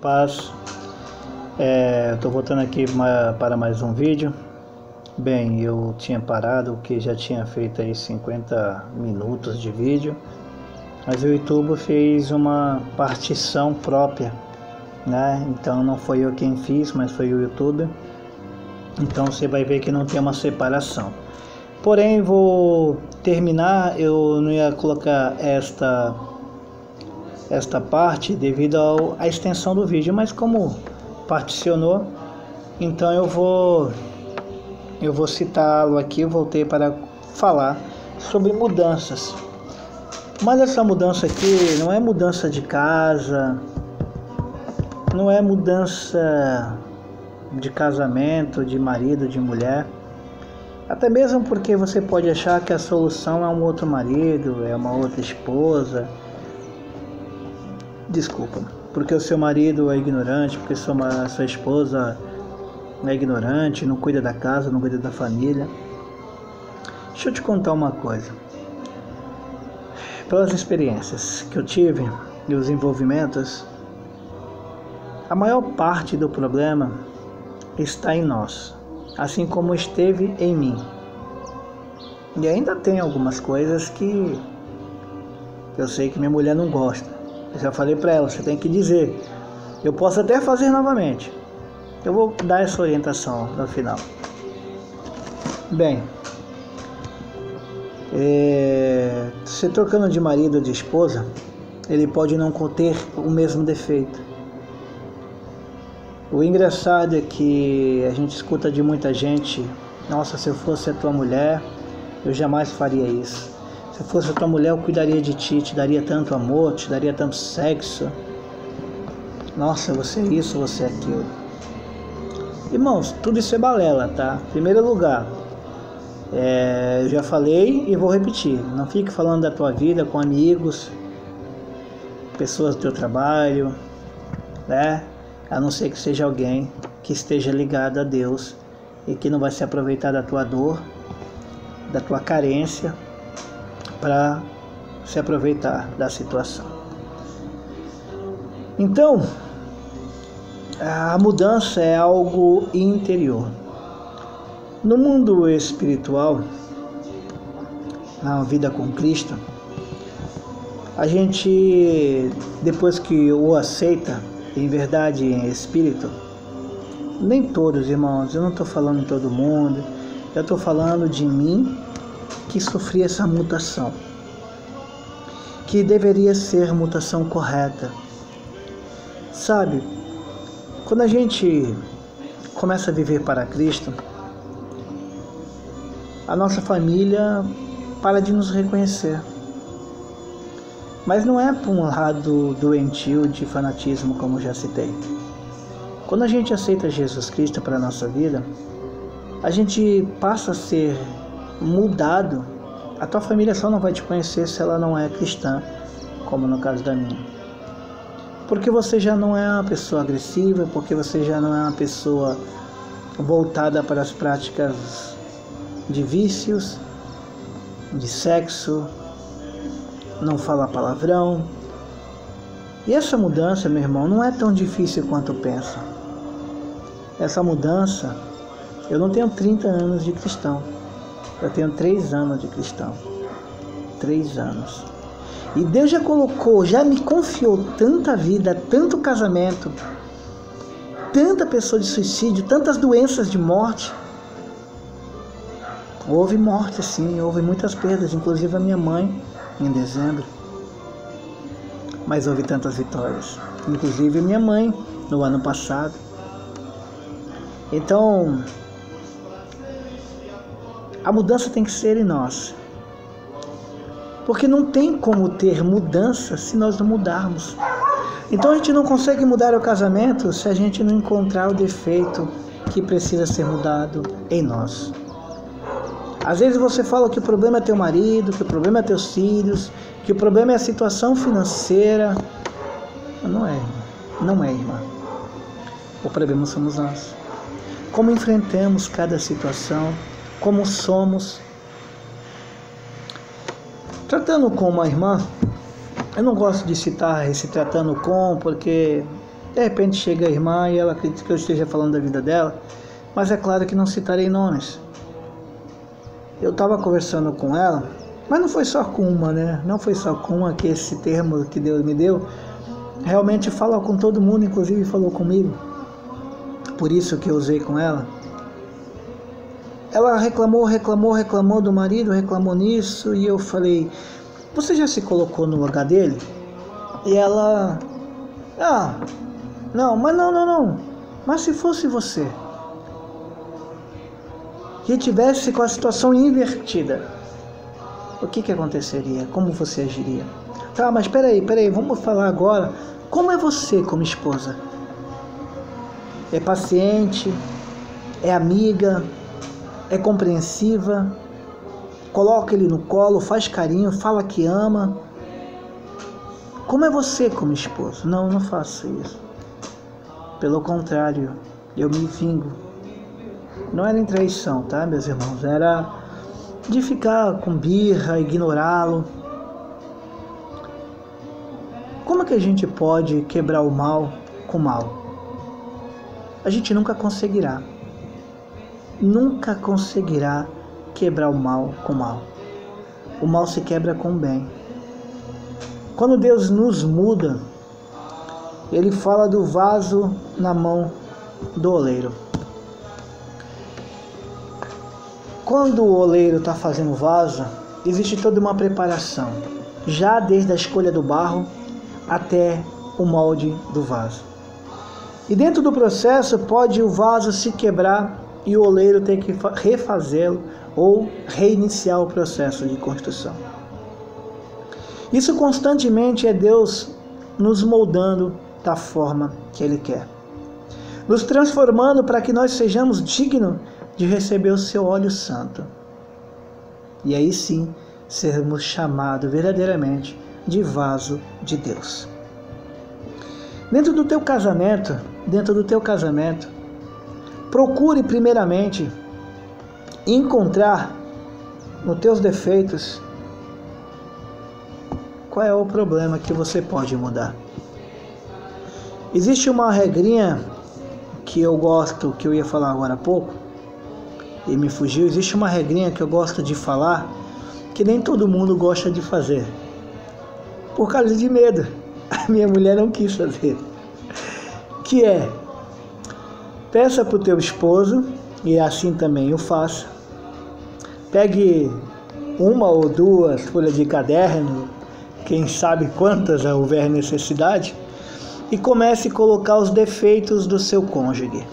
paz. Estou voltando aqui para mais um vídeo. Bem, eu tinha parado, que já tinha feito aí 50 minutos de vídeo, mas o YouTube fez uma partição própria, né? Então não foi eu quem fiz, mas foi o YouTube. Então você vai ver que não tem uma separação. Porém, vou terminar, eu não ia colocar esta parte devido à extensão do vídeo, mas como particionou, então eu vou citá-lo aqui. Eu voltei para falar sobre mudanças, mas essa mudança aqui não é mudança de casa, não é mudança de casamento, de marido, de mulher, até mesmo porque você pode achar que a solução é um outro marido, é uma outra esposa. Desculpa, porque o seu marido é ignorante, porque sua esposa é ignorante, não cuida da casa, não cuida da família. Deixa eu te contar uma coisa. Pelas experiências que eu tive e os envolvimentos, a maior parte do problema está em nós, assim como esteve em mim. E ainda tem algumas coisas que eu sei que minha mulher não gosta. Eu já falei para ela, você tem que dizer. Eu posso até fazer novamente. Eu vou dar essa orientação no final. Bem, se trocando de marido ou de esposa, ele pode não ter o mesmo defeito. O engraçado é que a gente escuta de muita gente: nossa, se eu fosse a tua mulher, eu jamais faria isso. Se eu fosse a tua mulher, eu cuidaria de ti, te daria tanto amor, te daria tanto sexo. Nossa, você é isso, você é aquilo. Irmãos, tudo isso é balela, tá? Em primeiro lugar, eu já falei e vou repetir: não fique falando da tua vida com amigos, pessoas do teu trabalho, né? A não ser que seja alguém que esteja ligado a Deus e que não vai se aproveitar da tua dor, da tua carência, para se aproveitar da situação. Então, a mudança é algo interior. No mundo espiritual, na vida com Cristo, a gente, depois que o aceita em verdade e em espírito, nem todos, irmãos, eu não estou falando de todo mundo, eu estou falando de mim, que sofri essa mutação, que deveria ser mutação correta. Sabe, quando a gente começa a viver para Cristo, a nossa família para de nos reconhecer. Mas não é por um lado doentio de fanatismo, como já citei. Quando a gente aceita Jesus Cristo para a nossa vida, a gente passa a ser mudado. A tua família só não vai te conhecer se ela não é cristã, como no caso da minha. Porque você já não é uma pessoa agressiva, porque você já não é uma pessoa voltada para as práticas de vícios, de sexo, não fala palavrão. E essa mudança, meu irmão, não é tão difícil quanto pensa. Essa mudança, eu não tenho 30 anos de cristão. Eu tenho 3 anos de cristão. 3 anos. E Deus já colocou, já me confiou tanta vida, tanto casamento, tanta pessoa de suicídio, tantas doenças de morte. Houve morte, sim, houve muitas perdas, inclusive a minha mãe, em dezembro. Mas houve tantas vitórias, inclusive minha mãe, no ano passado. Então, a mudança tem que ser em nós. Porque não tem como ter mudança se nós não mudarmos. Então a gente não consegue mudar o casamento se a gente não encontrar o defeito que precisa ser mudado em nós. Às vezes você fala que o problema é teu marido, que o problema é teus filhos, que o problema é a situação financeira. Não é, não é, irmã. O problema somos nós. Como enfrentamos cada situação, como somos. Tratando com uma irmã, eu não gosto de citar esse tratando com, porque De repente chega a irmã e ela acredita que eu esteja falando da vida dela, mas é claro que não citarei nomes. Eu estava conversando com ela, mas não foi só com uma, né? Não foi só com uma, que esse termo que Deus me deu realmente fala com todo mundo, inclusive falou comigo. Por isso que eu usei com ela. Ela reclamou do marido, reclamou nisso, e eu falei, você já se colocou no lugar dele? E ela, não, mas se fosse você, que tivesse com a situação invertida, o que aconteceria? Como você agiria? Tá, mas peraí, vamos falar agora, como é você como esposa? É paciente? É amiga? É compreensiva? Coloca ele no colo, faz carinho, fala que ama? Como é você como esposo? Não faço isso. Pelo contrário, eu me vingo. Não era em traição, tá, meus irmãos? Era de ficar com birra, ignorá-lo. Como é que a gente pode quebrar o mal com o mal? A gente nunca conseguirá. Nunca conseguirá quebrar o mal com o mal. O mal se quebra com o bem. Quando Deus nos muda, Ele fala do vaso na mão do oleiro. Quando o oleiro está fazendo o vaso, existe toda uma preparação, já desde a escolha do barro até o molde do vaso. E dentro do processo pode o vaso se quebrar e o oleiro ter que refazê-lo ou reiniciar o processo de construção. Isso constantemente é Deus nos moldando da forma que Ele quer, nos transformando para que nós sejamos dignos de receber o seu óleo santo. E aí sim, sermos chamados verdadeiramente de vaso de Deus. Dentro do teu casamento, procure primeiramente encontrar nos teus defeitos qual é o problema que você pode mudar. Existe uma regrinha que eu gosto, que eu ia falar agora há pouco, e me fugiu. Existe uma regrinha que eu gosto de falar, que nem todo mundo gosta de fazer, por causa de medo. A minha mulher não quis fazer. Que é, peça para o teu esposo, e assim também eu faço, pegue uma ou duas folhas de caderno, quem sabe quantas houver necessidade, e comece a colocar os defeitos do seu cônjuge.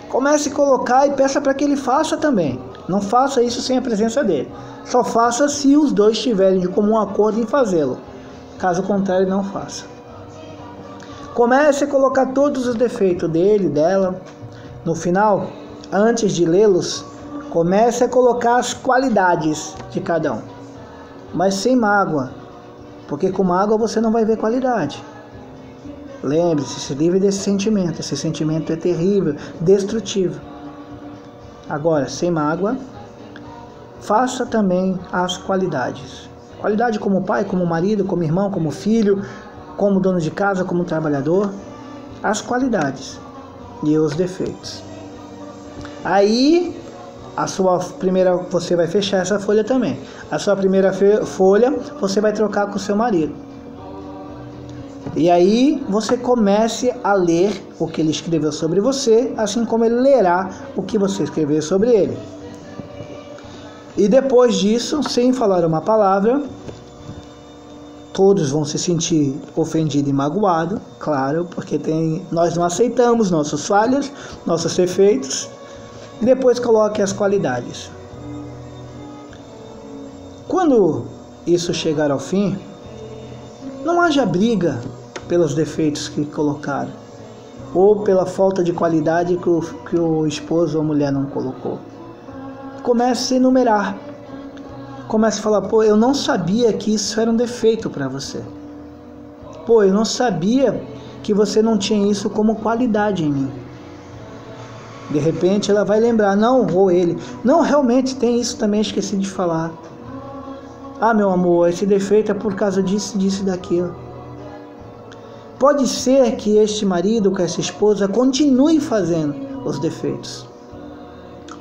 Comece a colocar e peça para que ele faça também. Não faça isso sem a presença dele. Só faça se os dois estiverem de comum acordo em fazê-lo. Caso contrário, não faça. Comece a colocar todos os defeitos dele, dela. No final, antes de lê-los, comece a colocar as qualidades de cada um. Mas sem mágoa, porque com mágoa você não vai ver qualidade. Lembre-se, se livre desse sentimento. Esse sentimento é terrível, destrutivo. Agora, sem mágoa, faça também as qualidades. Qualidade como pai, como marido, como irmão, como filho, como dono de casa, como trabalhador. As qualidades e os defeitos. Aí, a sua primeira, você vai fechar essa folha também. A sua primeira folha, você vai trocar com o seu marido. E aí você comece a ler o que ele escreveu sobre você, assim como ele lerá o que você escreveu sobre ele. E depois disso, sem falar uma palavra, todos vão se sentir ofendidos e magoados, claro, porque nós não aceitamos nossas falhas, nossos defeitos, e depois coloque as qualidades. Quando isso chegar ao fim, não haja briga pelos defeitos que colocaram, ou pela falta de qualidade que o esposo ou a mulher não colocou. Comece a enumerar. Comece a falar, pô, eu não sabia que isso era um defeito para você. Pô, eu não sabia que você não tinha isso como qualidade em mim. De repente ela vai lembrar, não, ou ele, não, realmente tem isso também, esqueci de falar. Ah, meu amor, esse defeito é por causa disso, disso e daquilo. Pode ser que este marido, que essa esposa, continue fazendo os defeitos.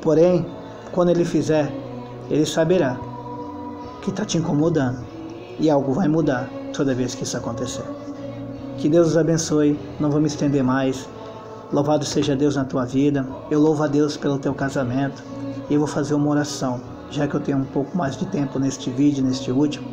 Porém, quando ele fizer, ele saberá que está te incomodando. E algo vai mudar toda vez que isso acontecer. Que Deus os abençoe. Não vou me estender mais. Louvado seja Deus na tua vida. Eu louvo a Deus pelo teu casamento. E eu vou fazer uma oração. Já que eu tenho um pouco mais de tempo neste vídeo, neste último.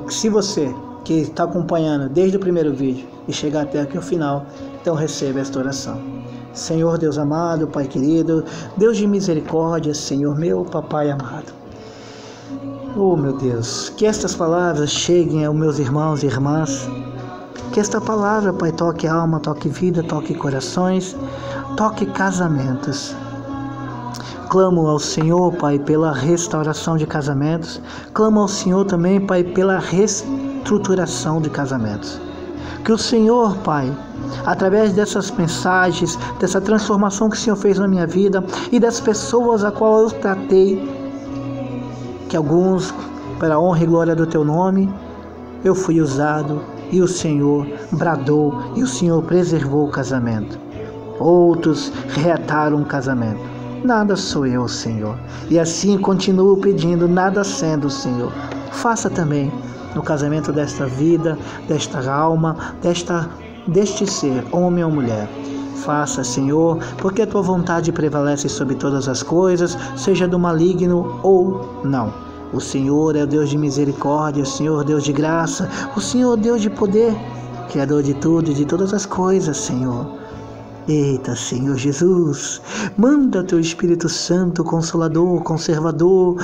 Se você que está acompanhando desde o primeiro vídeo e chegar até aqui o final, então receba esta oração. Senhor Deus amado, Pai querido, Deus de misericórdia, Senhor meu Papai amado. Oh meu Deus, que estas palavras cheguem aos meus irmãos e irmãs. Que esta palavra, Pai, toque alma, toque vida, toque corações, toque casamentos. Clamo ao Senhor, Pai, pela restauração de casamentos. Clamo ao Senhor também, Pai, pela reestruturação de casamentos. Que o Senhor, Pai, através dessas mensagens, dessa transformação que o Senhor fez na minha vida e das pessoas a qual eu tratei, que alguns, pela honra e glória do Teu nome, eu fui usado e o Senhor bradou e o Senhor preservou o casamento. Outros reataram o casamento. Nada sou eu, Senhor. E assim continuo pedindo, nada sendo, Senhor. Faça também no casamento desta vida, desta alma, deste ser, homem ou mulher. Faça, Senhor, porque a tua vontade prevalece sobre todas as coisas, seja do maligno ou não. O Senhor é o Deus de misericórdia, o Senhor Deus de graça, o Senhor Deus de poder, Criador de tudo e de todas as coisas, Senhor. Eita, Senhor Jesus, manda teu Espírito Santo, Consolador, Conservador,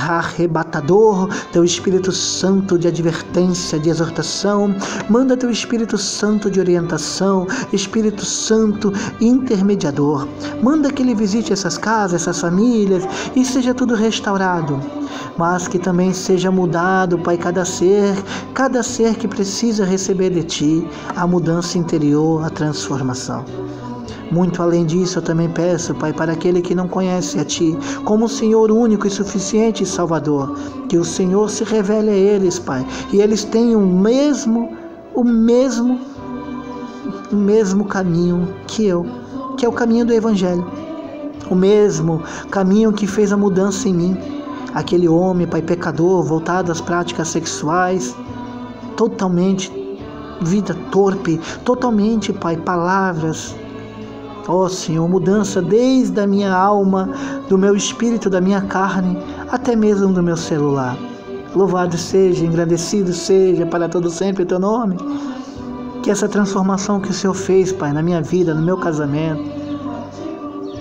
Arrebatador, teu Espírito Santo de advertência, de exortação, manda teu Espírito Santo de orientação, Espírito Santo intermediador, manda que ele visite essas casas, essas famílias e seja tudo restaurado, mas que também seja mudado, Pai, cada ser que precisa receber de Ti a mudança interior, a transformação. Muito além disso, eu também peço, Pai, para aquele que não conhece a Ti, como o Senhor único e suficiente Salvador, que o Senhor se revele a eles, Pai, e eles tenham o mesmo caminho que eu, que é o caminho do Evangelho, o mesmo caminho que fez a mudança em mim. Aquele homem, Pai, pecador, voltado às práticas sexuais, totalmente vida torpe, totalmente, Pai, palavras. Ó Senhor, mudança desde a minha alma, do meu espírito, da minha carne, até mesmo do meu celular. Louvado seja, engrandecido seja para todo sempre o Teu nome. Que essa transformação que o Senhor fez, Pai, na minha vida, no meu casamento.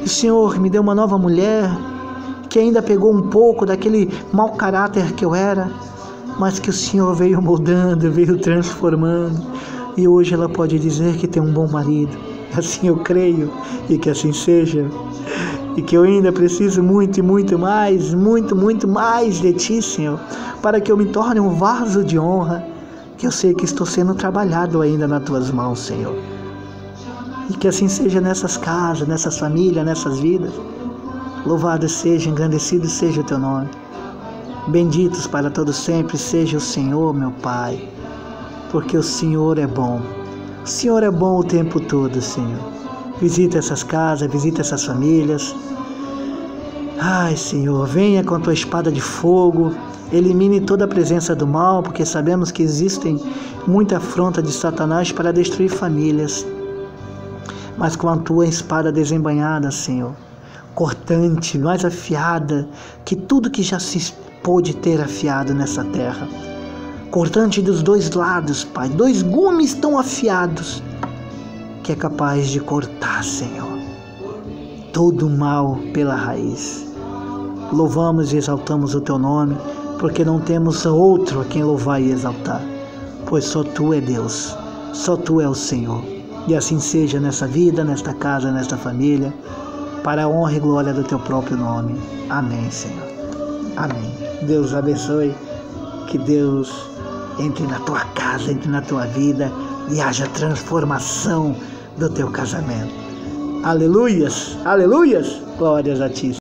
E o Senhor me deu uma nova mulher, que ainda pegou um pouco daquele mau caráter que eu era, mas que o Senhor veio moldando, veio transformando, e hoje ela pode dizer que tem um bom marido. Assim eu creio, e que assim seja, e que eu ainda preciso muito mais de Ti, Senhor, para que eu me torne um vaso de honra, que eu sei que estou sendo trabalhado ainda nas Tuas mãos, Senhor. E que assim seja nessas casas, nessas famílias, nessas vidas. Louvado seja, engrandecido seja o Teu nome. Benditos para todos sempre seja o Senhor, meu Pai, porque o Senhor é bom. O Senhor é bom o tempo todo, Senhor. Visita essas casas, visita essas famílias. Ai, Senhor, venha com a Tua espada de fogo, elimine toda a presença do mal, porque sabemos que existem muita afronta de Satanás para destruir famílias. Mas com a Tua espada desembainhada, Senhor, cortante, mais afiada que tudo que já se pôde ter afiado nessa terra. Cortante dos dois lados, Pai, 2 gumes tão afiados que é capaz de cortar, Senhor, todo o mal pela raiz. Louvamos e exaltamos o Teu nome, porque não temos outro a quem louvar e exaltar, pois só Tu é Deus, só Tu é o Senhor. E assim seja nessa vida, nesta casa, nesta família, para a honra e glória do Teu próprio nome. Amém, Senhor. Amém. Deus abençoe, que Deus entre na tua casa, entre na tua vida e haja transformação do teu casamento. Aleluias, aleluias, glórias a Ti.